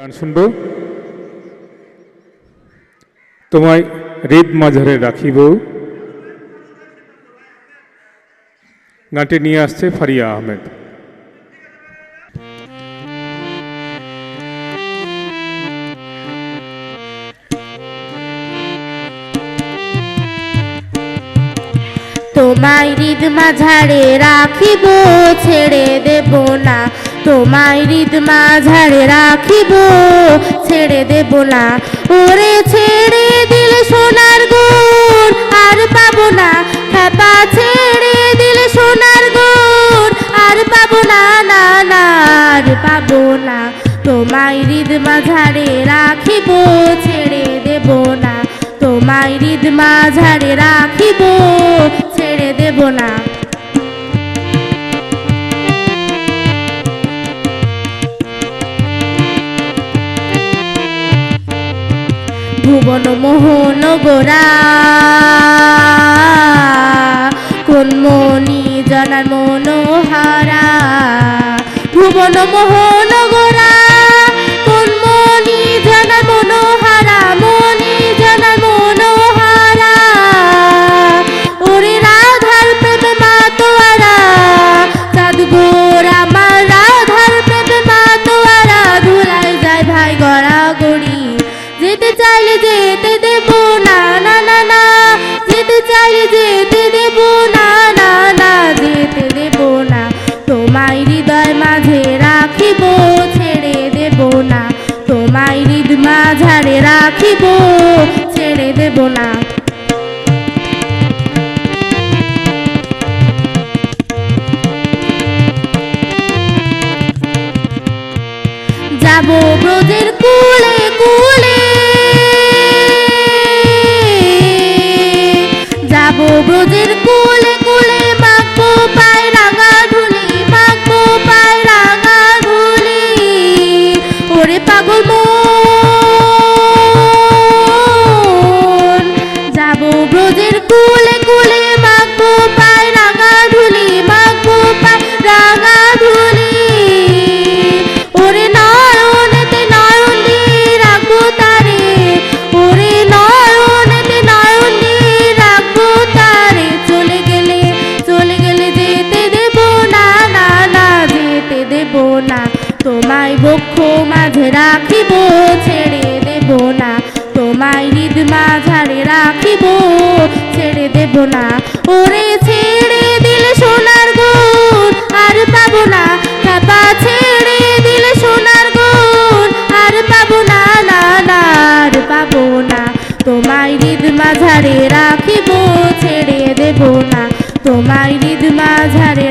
গান শুনবো। তোমায় হৃদ মাঝারে রাখিব, গানটি নিয়ে আসছে ফারিয়া আহমেদ। তোমায় হৃদ মাঝারে রাখিব, ছেড়ে দেব না। তোমায় হৃদ মাঝারে রাখিব, ছেড়ে দেব না। ওরে ছেড়ে দিলে সোনার গুণ আর পাবো না। খেপা ছেড়ে দিলে সোনার গুণ আর পাবো না, না না আর পাবো না। তোমায় হৃদ মাঝারে রাখিব, ছেড়ে দেব না। তোমায় হৃদ মাঝারে রাখিব, ছেড়ে দেব না। ভুবন মোহন গোরা কোন মনি জানার মনোহারা। ভুবন মোহন গোরা কোন মনি জানার মনোহারা, মনি জানার মনোহারা। ওরে রাধার প্রেম মাতোয়ারা, চাঁদ গোরা আমার রাধার প্রেম মাতোয়ারা। ধুলাই যায় ভাই গড়া গড়ি, যেতে চাইলে যেতে দেব না, না না না। যেতে চাইলে যেতে দেব না, না না যেতে দেব না। তোমায় হৃদয় মাঝে রাখিব, ছেড়ে দেব না। তোমায় হৃদ মাঝারে রাখিব, ছেড়ে দেব না। যাব ব্রজের কুলে কুলে, যাব ব্রজের কুলে কুলে। মাখবো পায় রাঙা ধুলি, মাখবো পায় রাঙা ধুলি। ওরে পাগল মন, যাব ব্রজের কুলে কুলে। মাখবো পায় রাঙা ধুলি, মাখবো পায় রাঙা ধুলি। ওরে নয়নেতে নয়ন দিয়ে রাখবো তারে, ওরে নয়নেতে নয়ন দিয়ে রাখবো তারে। চলে গেলে যেতে দেব না, না না যেতে দেব না। তোমায় বক্ষ মাঝে রাখিব, ছেড়ে দেব না। তোমায় হৃদ মাঝারে রাখিব, ছেড়ে দেব না। ওরে ছেড়ে দিলে সোনার গুণ আর পাবো না। খেপা ছেড়ে দিলে সোনার গুণ আর পাবো না, না না আর পাবো না। তোমায় হৃদ মাঝারে রাখিব, ছেড়ে দেব না। তোমায় হৃদ মাঝারে